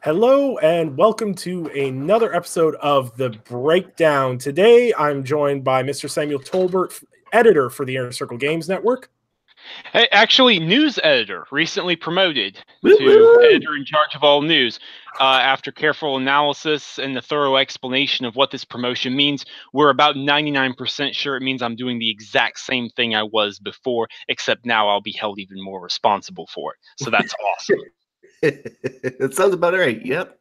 Hello and welcome to another episode of The Breakdown. Today I'm joined by Mr. Samuel Tolbert, editor for the Inner Circle Games Network. Hey, actually, news editor, recently promoted Woo to woo! editor in charge of all news. After careful analysis and a thorough explanation of what this promotion means, we're about 99% sure it means I'm doing the exact same thing I was before, except now I'll be held even more responsible for it. So that's awesome. It sounds about right. Yep.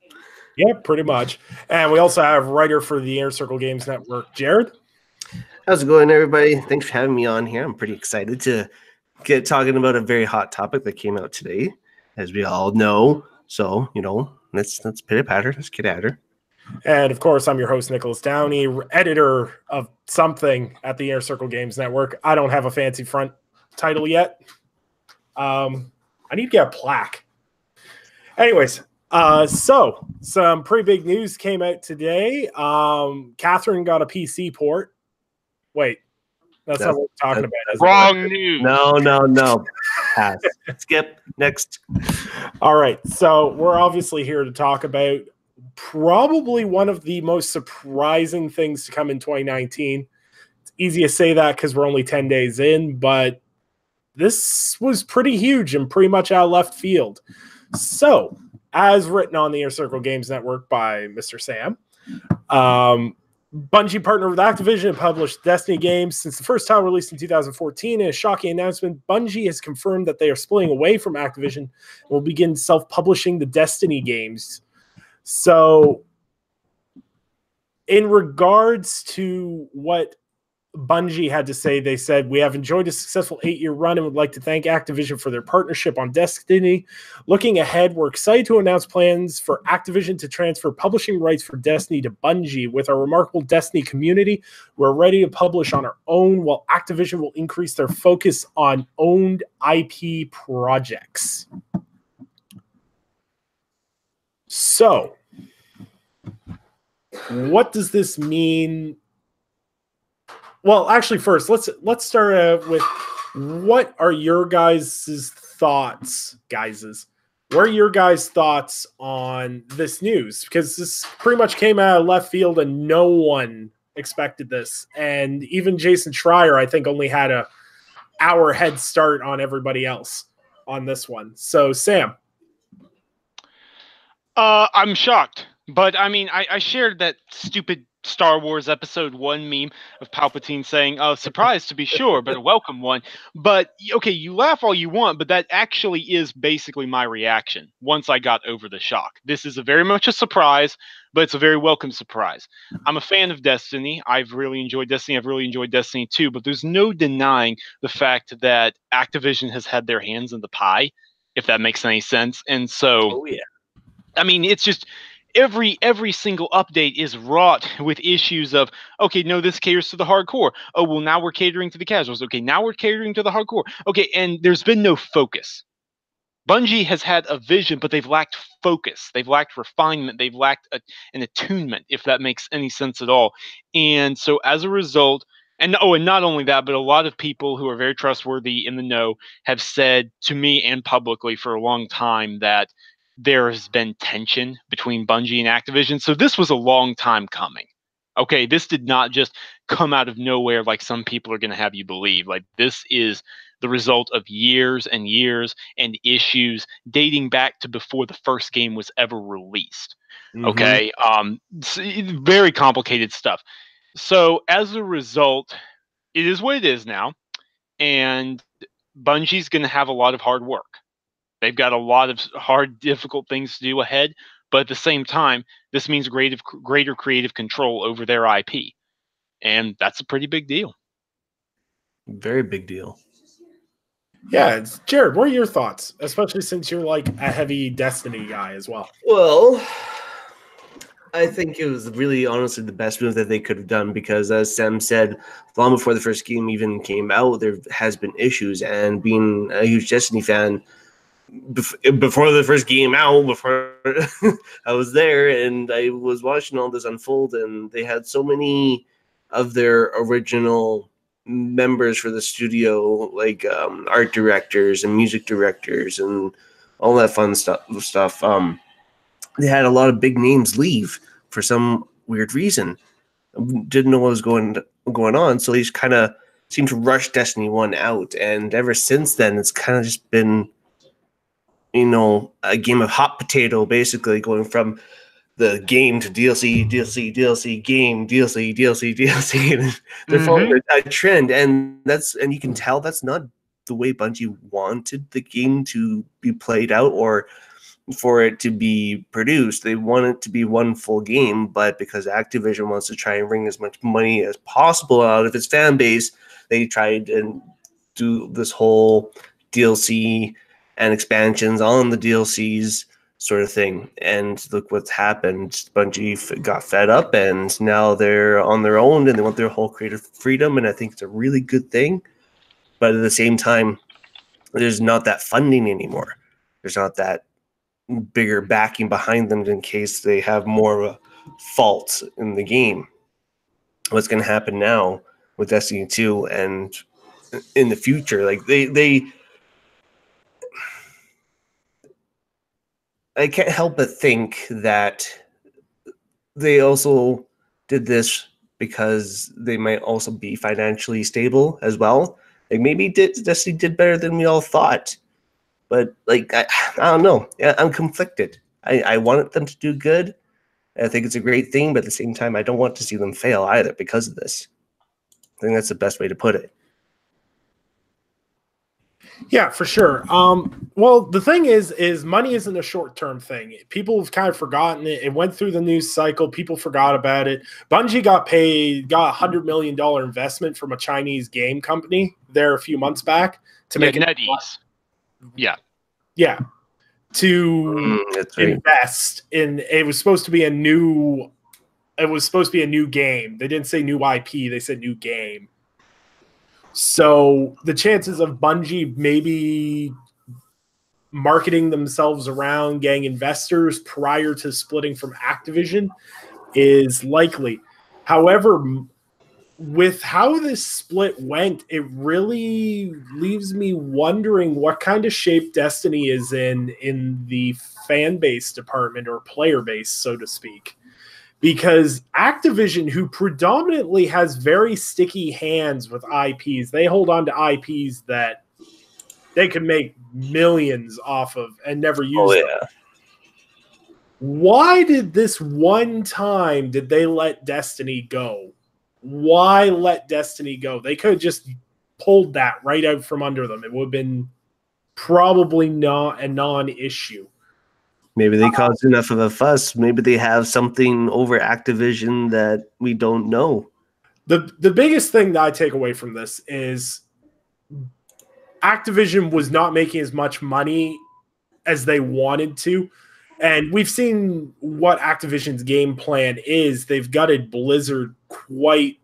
Yeah, pretty much. And we also have writer for the Inner Circle Games Network, Jared. How's it going, everybody? Thanks for having me on here. I'm pretty excited to get talking about a very hot topic that came out today, as we all know. So, let's pitter patter. Let's get at her. And of course, I'm your host, Nicholas Downey, editor of something at the Inner Circle Games Network. I don't have a fancy front title yet. I need to get a plaque. Anyways, so some pretty big news came out today. Catherine got a PC port. Wait, that's not what we're talking about. Wrong news. No. Pass. Skip. Next. All right, so we're obviously here to talk about probably one of the most surprising things to come in 2019. It's easy to say that because we're only 10 days in, but this was pretty huge and pretty much out of left field. So, as written on the Inner Circle Games Network by Mr. Sam, Bungie partnered with Activision and published Destiny games since the first title released in 2014. In a shocking announcement, Bungie has confirmed that they are splitting away from Activision and will begin self-publishing the Destiny games. So, in regards to what Bungie had to say, they said, "We have enjoyed a successful 8-year run and would like to thank Activision for their partnership on Destiny. Looking ahead, we're excited to announce plans for Activision to transfer publishing rights for Destiny to Bungie. With our remarkable Destiny community, we're ready to publish on our own, while Activision will increase their focus on owned IP projects." So, what does this mean? Well, actually, first, let's start out with what are your guys' thoughts, What are your guys' thoughts on this news? Because this pretty much came out of left field and no one expected this. And even Jason Schreier, I think, only had an hour head start on everybody else on this one. So, Sam. I'm shocked. But, I mean, I shared that stupid Star Wars Episode 1 meme of Palpatine saying, surprise to be sure, but a welcome one. But, okay, you laugh all you want, but that actually is basically my reaction once I got over the shock. This is very much a surprise, but it's a very welcome surprise. I'm a fan of Destiny. I've really enjoyed Destiny. I've really enjoyed Destiny 2, but there's no denying the fact that Activision has had their hands in the pie, if that makes any sense. And so, I mean, it's just every single update is wrought with issues of, okay, no, this caters to the hardcore. Oh, well, now we're catering to the casuals. Okay, now we're catering to the hardcore. Okay, and there's been no focus. Bungie has had a vision, but they've lacked focus. They've lacked refinement. They've lacked an attunement, if that makes any sense at all. And so as a result, and not only that, but a lot of people who are very trustworthy in the know have said to me and publicly for a long time that there has been tension between Bungie and Activision. So this was a long time coming. Okay, this did not just come out of nowhere like some people are going to have you believe. Like, this is the result of years and years and issues dating back to before the first game was ever released. Okay, very complicated stuff. So as a result, it is what it is now, and Bungie's going to have a lot of hard work. They've got a lot of hard, difficult things to do ahead, but at the same time, this means greater creative control over their IP, and that's a pretty big deal. Very big deal. Yeah, Jared, what are your thoughts, especially since you're like a heavy Destiny guy as well? Well, I think it was really, honestly, the best move that they could have done because, as Sam said, long before the first game even came out, there has been issues, and being a huge Destiny fan, before the first game out, before I was there and I was watching all this unfold, and they had so many of their original members for the studio, like art directors and music directors and all that fun stuff. they had a lot of big names leave for some weird reason. Didn't know what was going on, so they just kind of seemed to rush Destiny 1 out. And ever since then, it's kind of just been, a game of hot potato, basically going from the game to DLC, DLC, DLC, game, DLC, DLC, DLC. And they're following a trend, and you can tell that's not the way Bungie wanted the game to be played out or for it to be produced. They want it to be one full game, but because Activision wants to try and wring as much money as possible out of its fan base, they tried and do this whole DLC and expansions on the DLCs sort of thing. And look what's happened. Bungie got fed up, and now they're on their own, and they want their whole creative freedom, and I think it's a really good thing. But at the same time, there's not that funding anymore. There's not that bigger backing behind them in case they have more of a fault in the game. What's going to happen now with Destiny 2 and in the future? Like I can't help but think that they also did this because they might also be financially stable as well. Like maybe Destiny did better than we all thought. But like I don't know. Yeah, I'm conflicted. I wanted them to do good. I think it's a great thing, but at the same time, I don't want to see them fail either because of this. I think that's the best way to put it. Yeah, for sure. Well, the thing is money isn't a short-term thing. People have kind of forgotten it. It went through the news cycle. People forgot about it. Bungie got a $100 million investment from a Chinese game company there a few months back to make it NetEase. Yeah. To invest in. It was supposed to be a new game. They didn't say new IP. They said new game. So the chances of Bungie maybe marketing themselves around getting investors prior to splitting from Activision is likely. However, with how this split went, it really leaves me wondering what kind of shape Destiny is in the fan base department or player base, so to speak. Because Activision, who predominantly has very sticky hands with IPs, they hold on to IPs that they can make millions off of and never use them. Why did this one time did they let Destiny go? Why let Destiny go? They could have just pulled that right out from under them. It would have been probably not a non-issue. Maybe they caused enough of a fuss. Maybe they have something over Activision that we don't know. The biggest thing that I take away from this is Activision was not making as much money as they wanted to. And we've seen what Activision's game plan is. They've gutted Blizzard pretty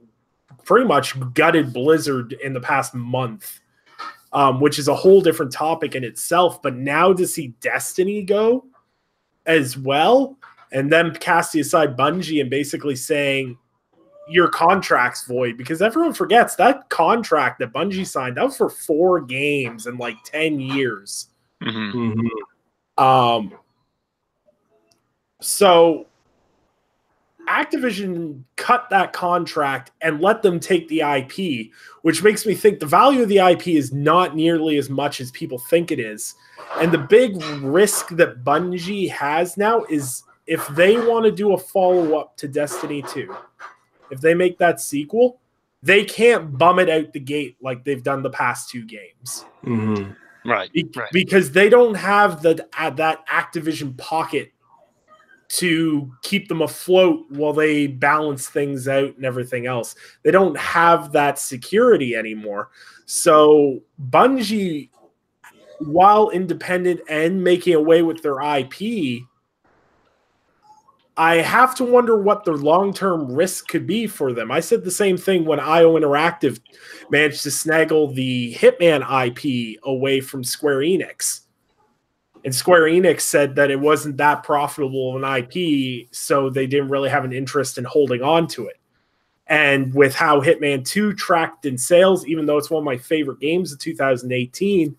much gutted Blizzard in the past month, which is a whole different topic in itself. But now to see Destiny go as well, and then casting aside Bungie and basically saying your contract's void, because everyone forgets that contract that Bungie signed, that was for 4 games in like 10 years. So Activision cut that contract and let them take the IP, which makes me think the value of the IP is not nearly as much as people think it is. And the big risk that Bungie has now is if they want to do a follow-up to Destiny 2, if they make that sequel, they can't bum it out the gate like they've done the past 2 games. Right. Because they don't have that Activision pocket to keep them afloat while they balance things out and everything else. They don't have that security anymore. So Bungie, while independent and making away with their IP, I have to wonder what the long-term risk could be for them. I said the same thing when IO Interactive managed to snaggle the Hitman IP away from Square Enix. And Square Enix said that it wasn't that profitable of an IP, so they didn't really have an interest in holding on to it. And with how Hitman 2 tracked in sales, even though it's one of my favorite games of 2018,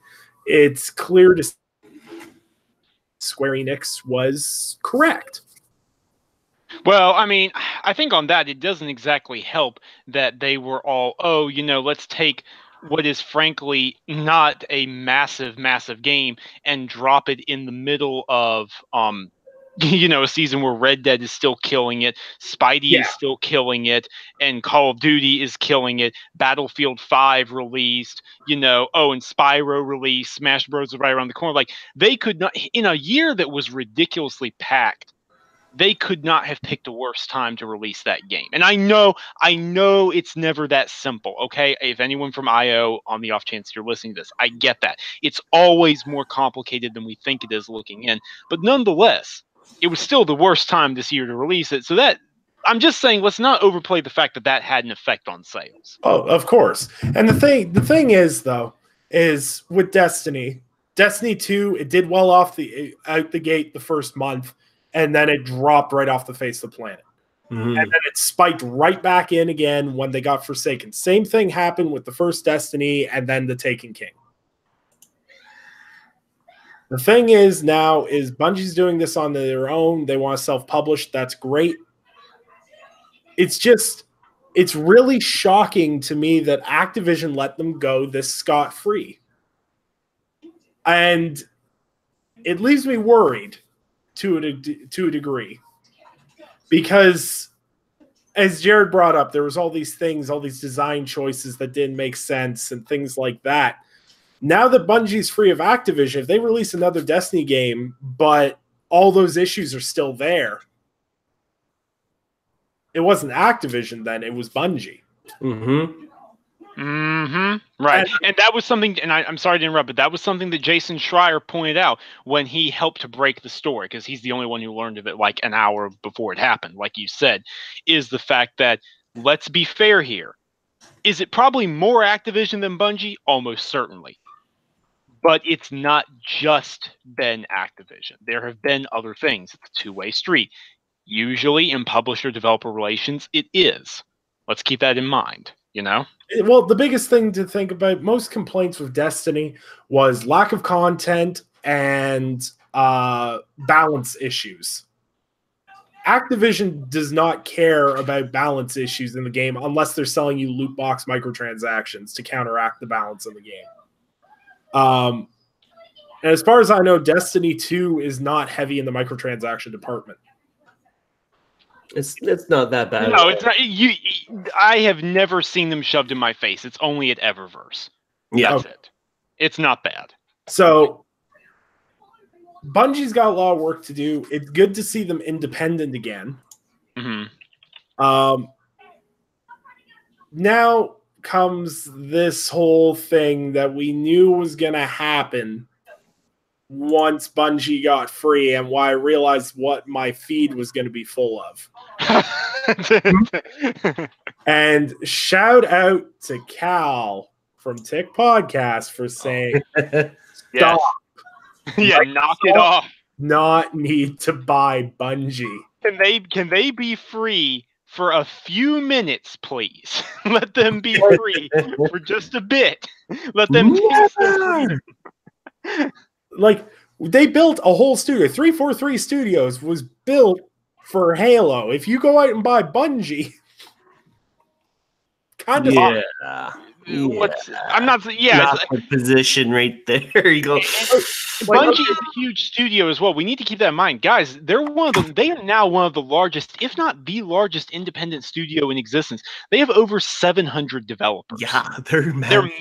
it's clear to Square Enix was correct. Well, I mean, I think on that, it doesn't exactly help that they were all, oh, let's take what is frankly not a massive, massive game and drop it in the middle of, a season where Red Dead is still killing it, Spidey is still killing it, and Call of Duty is killing it, Battlefield 5 released, and Spyro released, Smash Bros. Was right around the corner. Like, they could not, in a year that was ridiculously packed, they could not have picked a worse time to release that game. And I know it's never that simple, okay? If anyone from IO, on the off chance you're listening to this, I get that. It's always more complicated than we think it is looking in. But nonetheless, it was still the worst time this year to release it. So that, I'm just saying, let's not overplay the fact that that had an effect on sales. Oh, of course. And the thing is, though, is with Destiny 2, it did well out the gate the first month, and then it dropped right off the face of the planet. Mm-hmm. And then it spiked right back in again when they got Forsaken. Same thing happened with the first Destiny and then the Taken King. The thing is now is Bungie's doing this on their own. They want to self-publish. That's great. It's really shocking to me that Activision let them go this scot-free. And it leaves me worried to a degree, because as Jared brought up, there was all these things, all these design choices that didn't make sense and things like that. Now that Bungie's free of Activision, if they release another Destiny game, but all those issues are still there, it wasn't Activision then, it was Bungie. Mm-hmm. Mm-hmm. Right. And that was something, and I'm sorry to interrupt, but that was something that Jason Schreier pointed out when he helped to break the story, because he's the only one who learned of it like an hour before it happened, like you said, is the fact that, let's be fair here. Is it probably more Activision than Bungie? Almost certainly. But it's not just been Activision. There have been other things. It's a two-way street. Usually in publisher-developer relations, it is. Let's keep that in mind, Well, the biggest thing to think about, most complaints with Destiny was lack of content and balance issues. Activision does not care about balance issues in the game unless they're selling you loot box microtransactions to counteract the balance in the game. And as far as I know, Destiny 2 is not heavy in the microtransaction department. It's not that bad. No, it's not. I have never seen them shoved in my face. It's only at Eververse. Yeah. That's it. It's not bad. So Bungie's got a lot of work to do. It's good to see them independent again. Mm-hmm. Now comes this whole thing that we knew was going to happen once Bungie got free, and why I realized what my feed was going to be full of. And shout out to Cal from Tick Podcast for saying, Yes. Yeah, knock it off. Not need to buy Bungie. Can they be free for a few minutes, please? Let them be free for just a bit. Let them taste their freedom. Like, they built a whole studio. 343 Studios was built for Halo. If you go out and buy Bungie, kind of I'm not. Yeah, not the position right there. You go. Bungie is a huge studio as well. We need to keep that in mind, guys. They are now one of the largest, if not the largest, independent studio in existence. They have over 700 developers. Yeah, they're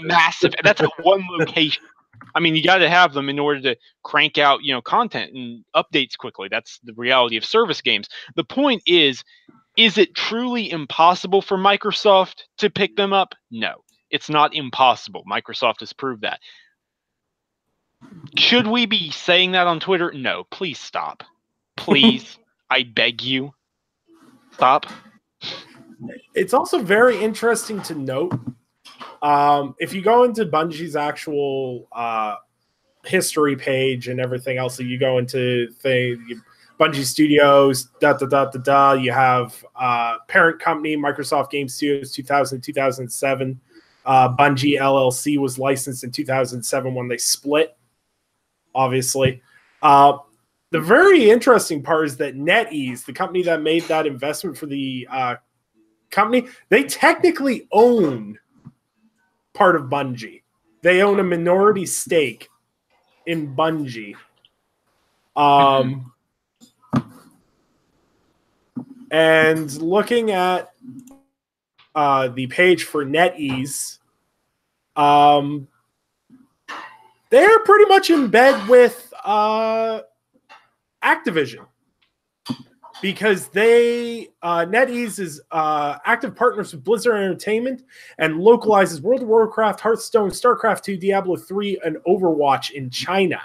massive. That's at one location. I mean, you got to have them in order to crank out, content and updates quickly. That's the reality of service games. The point is it truly impossible for Microsoft to pick them up? No, it's not impossible. Microsoft has proved that. Should we be saying that on Twitter? No, please stop. Please, I beg you, stop. It's also very interesting to note, if you go into Bungie's actual history page and everything else, so you go into Bungie Studios, you have parent company, Microsoft Game Studios, 2007. Bungie LLC was licensed in 2007 when they split, obviously. The very interesting part is that NetEase, the company that made that investment for the company, they technically own part of Bungie. They own a minority stake in Bungie. And looking at the page for NetEase, they're pretty much in bed with Activision, because they NetEase is active partners with Blizzard Entertainment and localizes World of Warcraft, Hearthstone, StarCraft 2, Diablo 3, and Overwatch in China.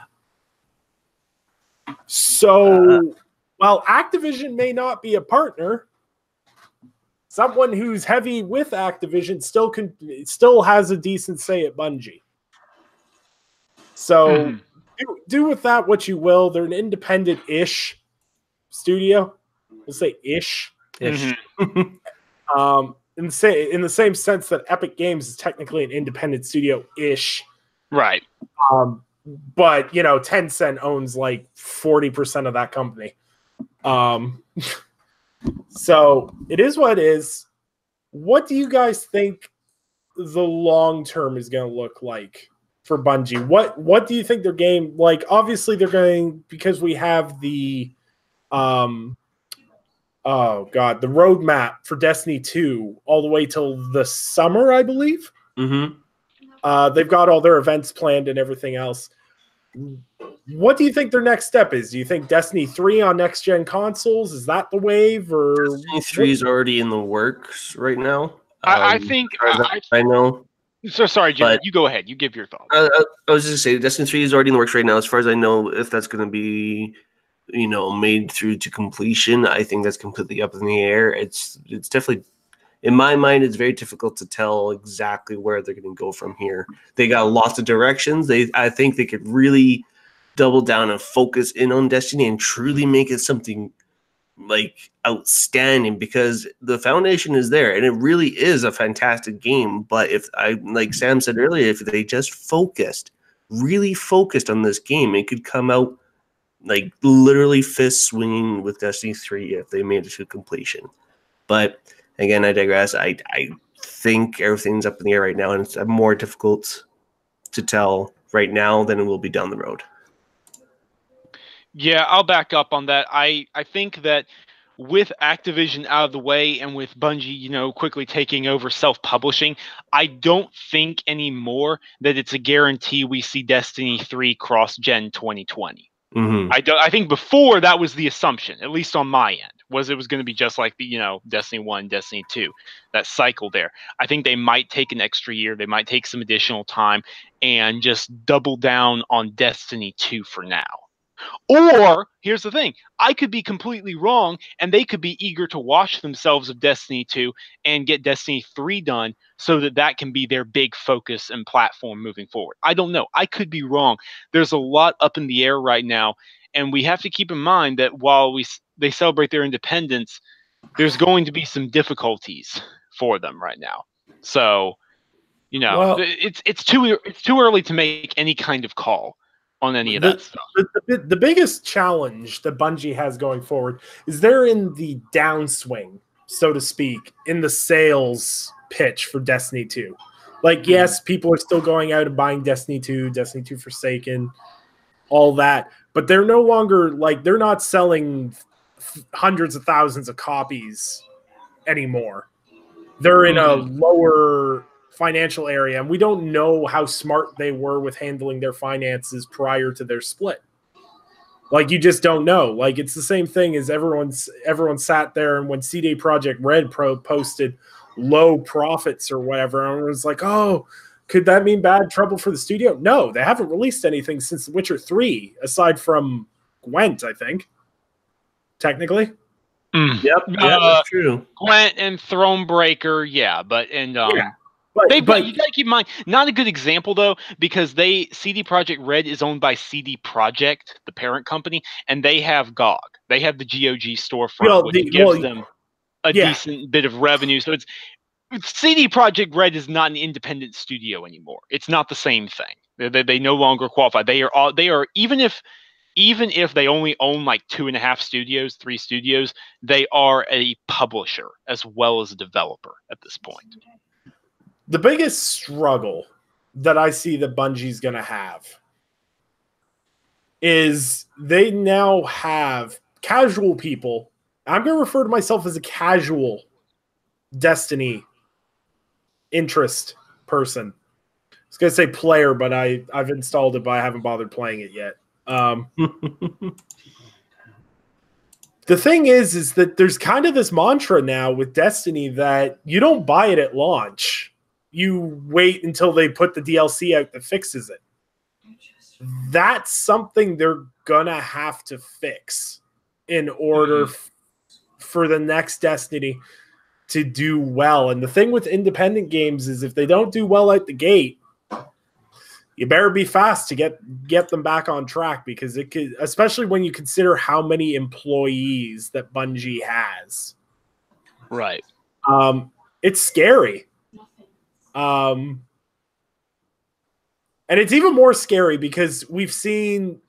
So while Activision may not be a partner, someone who's heavy with Activision still has a decent say at Bungie. So do with that what you will. They're an independent-ish studio. We'll say ish. Ish. In the same sense that Epic Games is technically an independent studio-ish. Right. But, Tencent owns like 40% of that company. So it is what it is. What do you guys think the long term is going to look like for Bungie? What do you think their game, like, obviously they're going, because we have the the roadmap for Destiny 2 all the way till the summer, I believe. They've got all their events planned and everything else. What do you think their next step is? Do you think Destiny 3 on next gen consoles, is that the wave, or Destiny 3 is already in the works right now? I think I know. So sorry, Jim. You go ahead. You give your thoughts. I was just saying, Destiny 3 is already in the works right now. As far as I know, if that's going to be, made through to completion, I think that's completely up in the air. It's definitely, in my mind, it's very difficult to tell exactly where they're going to go from here. They got lots of directions. I think they could really double down and focus in on Destiny and truly make it something like outstanding, because the foundation is there and it really is a fantastic game. But like Sam said earlier, if they just really focused on this game, it could come out like literally fist swinging with Destiny 3 if they made it to completion. But again, I digress. I think everything's up in the air right now, and it's more difficult to tell right now than it will be down the road. Yeah, I'll back up on that. I think that with Activision out of the way and with Bungie, quickly taking over self-publishing, I don't think anymore that it's a guarantee we see Destiny 3 cross-gen 2020. I think before that was the assumption, at least on my end, was it was going to be just like the, Destiny 1, Destiny 2, that cycle there. I think they might take an extra year. They might take some additional time and just double down on Destiny 2 for now. Or, here's the thing, I could be completely wrong, and they could be eager to wash themselves of Destiny 2 and get Destiny 3 done so that can be their big focus and platform moving forward. I don't know. I could be wrong. There's a lot up in the air right now, and we have to keep in mind that while they celebrate their independence, there's going to be some difficulties for them right now. So, it's too early to make any kind of call on any of that stuff. The biggest challenge that Bungie has going forward is they're in the downswing, so to speak, in the sales pitch for Destiny 2. Like, yes, people are still going out and buying Destiny 2, Destiny 2 Forsaken, all that, but they're no longer, like, they're not selling hundreds of thousands of copies anymore. They're in a lower financial area, and we don't know how smart they were with handling their finances prior to their split. Like, you just don't know. Like, it's the same thing as everyone sat there, and when CD Projekt Red posted low profits or whatever, and it was like, oh, could that mean bad trouble for the studio? No, they haven't released anything since The Witcher 3, aside from Gwent, I think. Technically. Yep, that's true. Gwent and Thronebreaker, But you gotta keep in mind, not a good example though, because CD Projekt Red is owned by CD Projekt, the parent company, and they have GOG. They have the GOG storefront, which gives them a decent bit of revenue. So CD Projekt Red is not an independent studio anymore. It's not the same thing. They no longer qualify. They are even if even if they only own like 2.5 studios, 3 studios, they are a publisher as well as a developer at this point. The biggest struggle that I see that Bungie's going to have is they now have casual people. I'm going to refer to myself as a casual Destiny interest person. I was going to say player, but I've installed it, but I haven't bothered playing it yet. The thing is that there's kind of this mantra now with Destiny that you don't buy it at launch. You wait until they put the DLC out that fixes it. That's something they're going to have to fix in order for the next Destiny to do well. And the thing with independent games is if they don't do well at the gate, you better be fast to get them back on track, because it could, especially when you consider how many employees that Bungie has. Right. It's scary. And it's even more scary because we've seen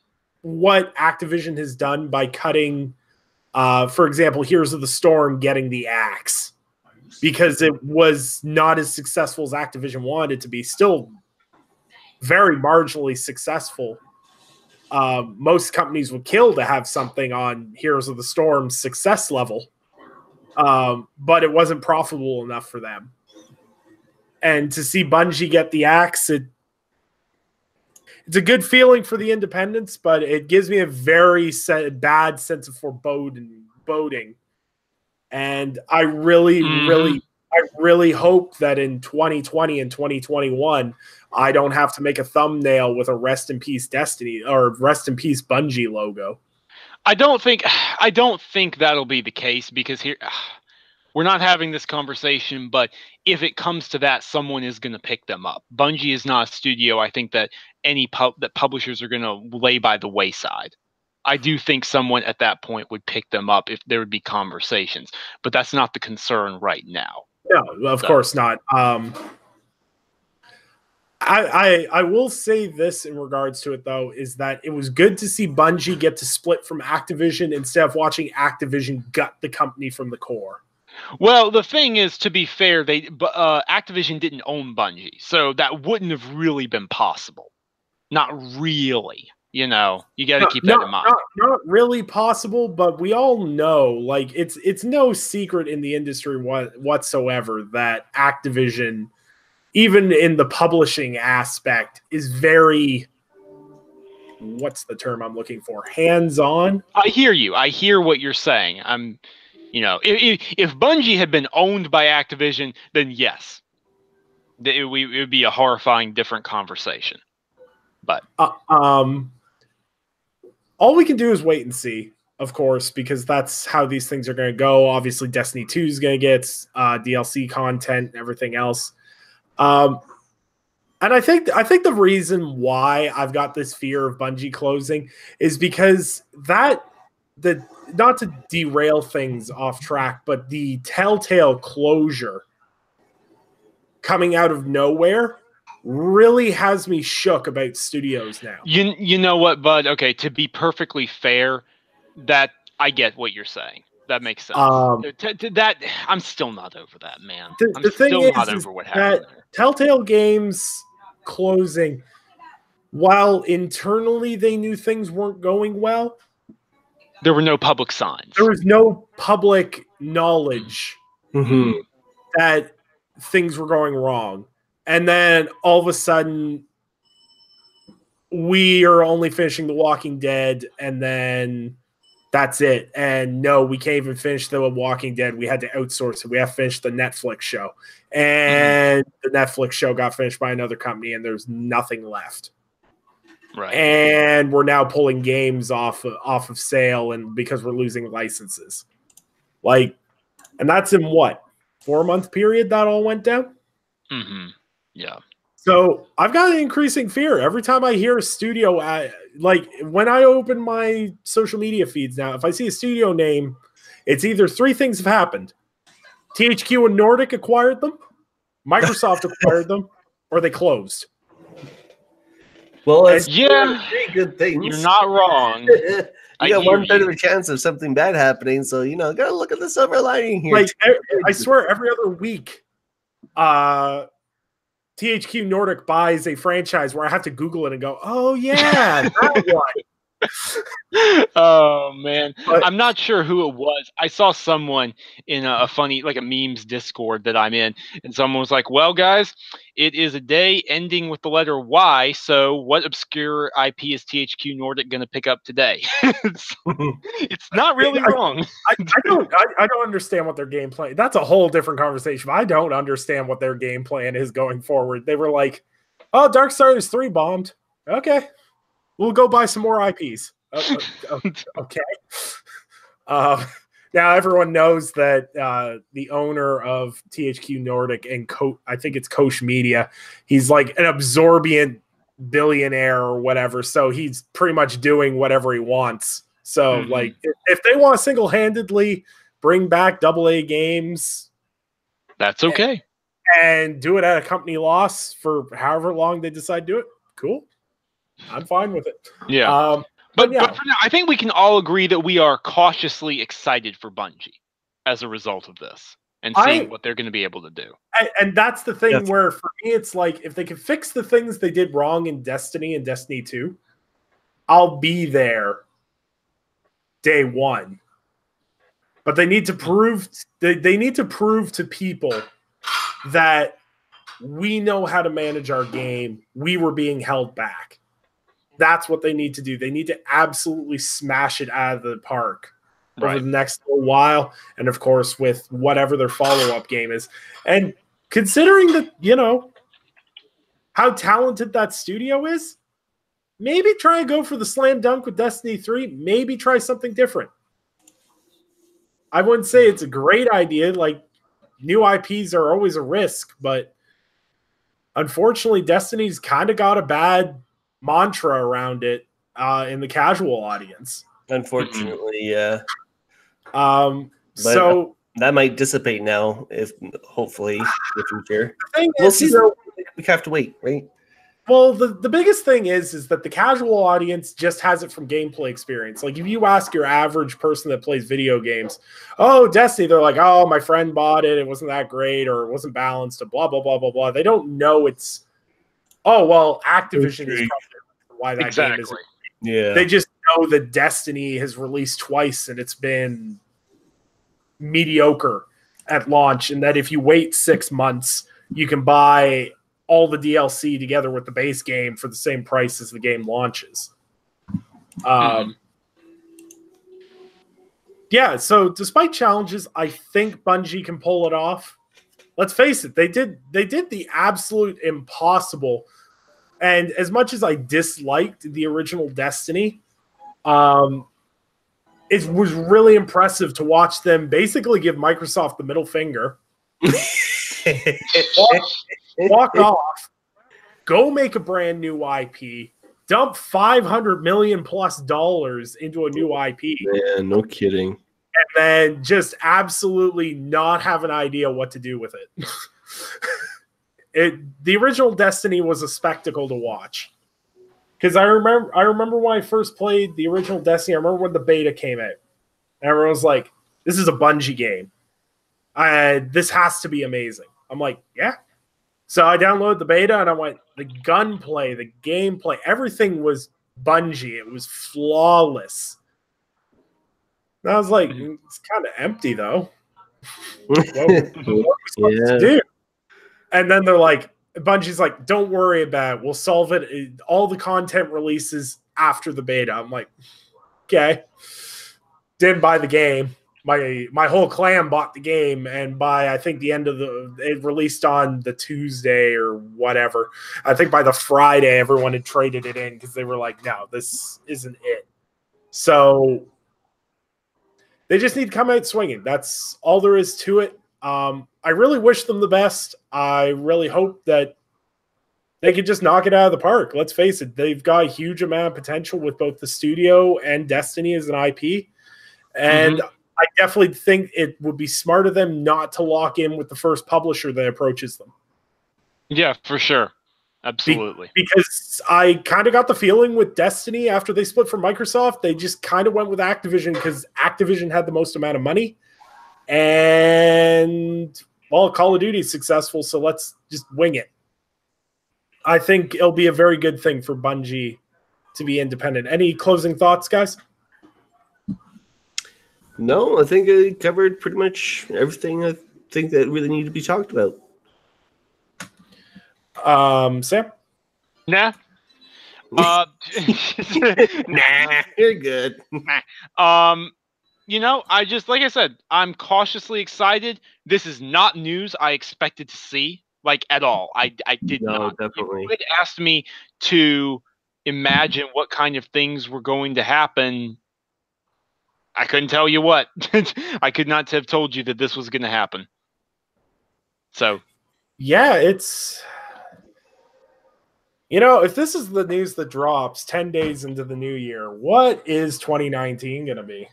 what Activision has done by cutting, for example, Heroes of the Storm getting the axe because it was not as successful as Activision wanted it to be. Still very marginally successful. Most companies would kill to have something on Heroes of the Storm's success level, but it wasn't profitable enough for them. And to see Bungie get the axe, it's a good feeling for the independents, but it gives me a very bad sense of foreboding. And I really hope that in 2020 and 2021, I don't have to make a thumbnail with a "Rest in Peace Destiny" or "Rest in Peace Bungie" logo. I don't think that'll be the case, because here we're not having this conversation, but if it comes to that, someone is going to pick them up. Bungie is not a studio, I think, that that publishers are going to lay by the wayside. I do think someone at that point would pick them up if there would be conversations, but that's not the concern right now. No, of course not. I will say this in regards to it, though, is that it was good to see Bungie get to split from Activision instead of watching Activision gut the company from the core. Well, the thing is, to be fair, Activision didn't own Bungie, so that wouldn't have really been possible. Not really. You got to keep that in mind. Not really possible, but we all know, like, it's no secret in the industry whatsoever that Activision, even in the publishing aspect, is very, what's the term I'm looking for? Hands-on. I hear you. I hear what you're saying. If Bungie had been owned by Activision, then yes, it would be a horrifying different conversation. But all we can do is wait and see, of course, because that's how these things are going to go. Obviously, Destiny 2 is going to get DLC content and everything else. And I think the reason why I've got this fear of Bungie closing is because not to derail things off track, but the Telltale closure coming out of nowhere really has me shook about studios now. You know what, bud? Okay, to be perfectly fair, that I get what you're saying. That makes sense. That I'm still not over that, man. The thing is, not over what happened there. Telltale Games closing, while internally they knew things weren't going well, there were no public signs. There was no public knowledge that things were going wrong. And then all of a sudden, we are only finishing The Walking Dead, and then that's it. And no, we can't even finish The Walking Dead. We had to outsource it. We have to finish the Netflix show. And the Netflix show got finished by another company, and there's nothing left. Right. And we're now pulling games off of sale, and because we're losing licenses. And that's in what? 4-month period that all went down? Mm-hmm. Yeah. So I've got an increasing fear every time I hear a studio. When I open my social media feeds now, if I see a studio name, it's either 3 things have happened: THQ and Nordic acquired them, Microsoft acquired them, or they closed. Well, it's very good things. You're not wrong. You got 1/3 of a chance of something bad happening, so gotta look at the silver lining here. Like I swear, every other week, THQ Nordic buys a franchise where I have to Google it and go, "Oh yeah, that one." Oh man, But, I'm not sure who it was. I saw someone in a funny, like a memes Discord that I'm in, and someone was like, "Well, guys, it is a day ending with the letter Y. So, what obscure IP is THQ Nordic going to pick up today?" It's not really wrong. I don't understand what their game plan. That's a whole different conversation. I don't understand what their game plan is going forward. They were like, "Oh, Darksiders 3 bombed. Okay, we'll go buy some more IPs." Okay. Now everyone knows that the owner of THQ Nordic and I think it's Koch Media, he's like an absorbent billionaire or whatever. So he's pretty much doing whatever he wants. So like if they want to single-handedly bring back AA games, that's okay. And do it at a company loss for however long they decide to do it, cool. I'm fine with it. Yeah. But for now, I think we can all agree that we are cautiously excited for Bungie as a result of this and seeing what they're going to be able to do. And that's the thing where for me, it's like if they can fix the things they did wrong in Destiny and Destiny 2, I'll be there day one. But they need to prove they need to prove to people that we know how to manage our game. We were being held back. That's what they need to do. They need to absolutely smash it out of the park over the next little while. And of course, with whatever their follow-up game is. And considering that, how talented that studio is, maybe try and go for the slam dunk with Destiny 3. Maybe try something different. I wouldn't say it's a great idea. Like, new IPs are always a risk, but unfortunately, Destiny's kind of got a bad mantra around it in the casual audience. Unfortunately, yeah. So that might dissipate now, if hopefully in the future. We'll see. We have to wait, right? Well, the biggest thing is that the casual audience just has it from gameplay experience. Like if you ask your average person that plays video games, "Oh, Destiny," they're like, "Oh, my friend bought it. It wasn't that great, or it wasn't balanced, or blah blah blah blah blah." They don't know it's. Oh well, Activision is probably why that game is. Yeah, they just know that Destiny has released twice and it's been mediocre at launch, and that if you wait 6 months, you can buy all the DLC together with the base game for the same price as the game launches. Yeah, so despite challenges, I think Bungie can pull it off. Let's face it, they did the absolute impossible. And as much as I disliked the original Destiny, it was really impressive to watch them basically give Microsoft the middle finger. Walk off, go make a brand new IP, dump $500 million plus into a new IP. Man, no kidding. And then just absolutely not have an idea what to do with it. The original Destiny was a spectacle to watch. Because I remember when I first played the original Destiny, I remember when the beta came out. And everyone was like, "This is a Bungie game. This has to be amazing." I'm like, yeah. So I downloaded the beta and I went, the gunplay, the gameplay, everything was Bungie. It was flawless. And I was like, it's kind of empty though. What are we supposed to do? And then they're like, Bungie's like, "Don't worry about it. We'll solve it. All the content releases after the beta." I'm like, okay. Didn't buy the game. My whole clan bought the game, and by I think the end of it released on the Tuesday or whatever. I think by the Friday, everyone had traded it in because they were like, "No, this isn't it." So they just need to come out swinging. That's all there is to it. I really wish them the best. I really hope that they could just knock it out of the park. Let's face it, they've got a huge amount of potential with both the studio and Destiny as an IP. And I definitely think it would be smart of them not to lock in with the first publisher that approaches them. Yeah, for sure. Absolutely. Because I kind of got the feeling with Destiny after they split from Microsoft, they just kind of went with Activision because Activision had the most amount of money. And, well, Call of Duty is successful, so let's just wing it. I think it'll be a very good thing for Bungie to be independent. Any closing thoughts, guys? No, I think I covered pretty much everything I think that really needed to be talked about. Sam? Nah. Nah, you're good. You know, like I said, I'm cautiously excited. This is not news I expected to see, like, at all. I did not. Definitely. If you had asked me to imagine what kind of things were going to happen, I couldn't tell you what. I could not have told you that this was going to happen. So, yeah, it's... You know, if this is the news that drops 10 days into the new year, what is 2019 going to be?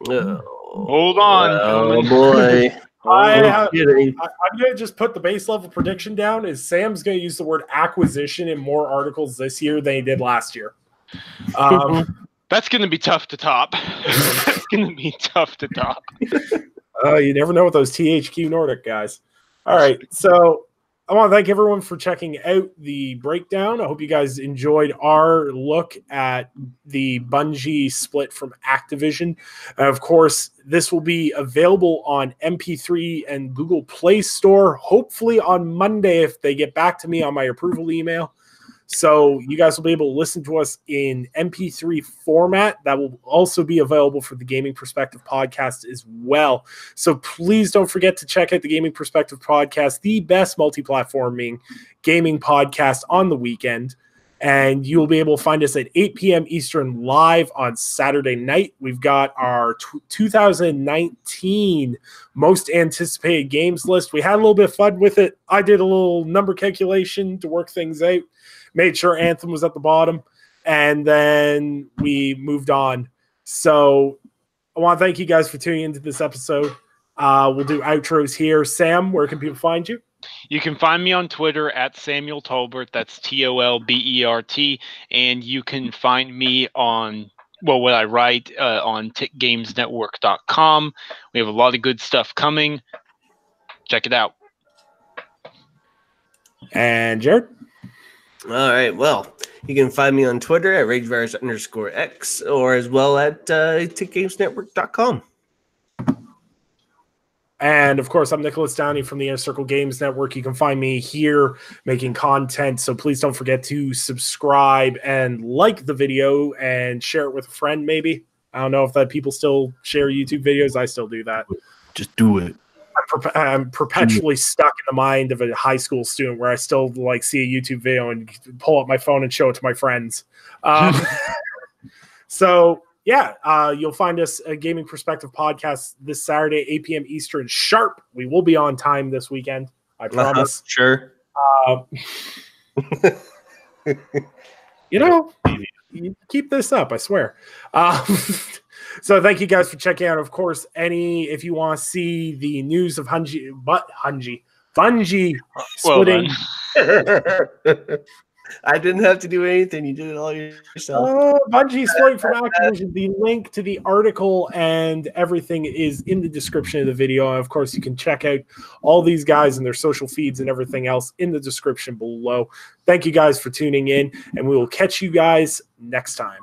Hold on. Oh, boy. I'm going to just put the base level prediction down. Is Sam's going to use the word acquisition in more articles this year than he did last year. That's going to be tough to top. That's going to be tough to top. You never know with those THQ Nordic guys. All right, so I want to thank everyone for checking out the breakdown. I hope you guys enjoyed our look at the Bungie split from Activision. Of course, this will be available on MP3 and Google Play Store, hopefully on Monday if they get back to me on my approval email. So you guys will be able to listen to us in MP3 format. That will also be available for the Gaming Perspective podcast as well. So please don't forget to check out the Gaming Perspective podcast, the best multi-platforming gaming podcast on the weekend. And you'll be able to find us at 8 p.m. Eastern live on Saturday night. We've got our 2019 most anticipated games list. We had a little bit of fun with it. I did a little number calculation to work things out. Made sure Anthem was at the bottom, and then we moved on. So I want to thank you guys for tuning into this episode. We'll do outros here. Sam, where can people find you? You can find me on Twitter at Samuel Tolbert. That's Tolbert. And you can find me on, well, what I write on tickgamesnetwork.com. We have a lot of good stuff coming. Check it out. And Jared? All right. Well, you can find me on Twitter at RageVirus_X or as well at tickgamesnetwork.com. And, of course, I'm Nicholas Downey from the Inner Circle Games Network. You can find me here making content, so please don't forget to subscribe and like the video and share it with a friend, maybe. I don't know if that people still share YouTube videos. I still do that. Just do it. I'm perpetually stuck in the mind of a high school student where I still like see a YouTube video and pull up my phone and show it to my friends. So yeah, you'll find us a Gaming Perspective podcast this Saturday, 8 p.m. Eastern sharp. We will be on time this weekend. I promise. Sure. You know, you keep this up, I swear. So thank you guys for checking out. Of course, if you want to see the news of Bungie splitting. I didn't have to do anything. You did it all yourself. Bungie splitting from Activision. The link to the article and everything is in the description of the video. And of course, you can check out all these guys and their social feeds and everything else in the description below. Thank you guys for tuning in, and we will catch you guys next time.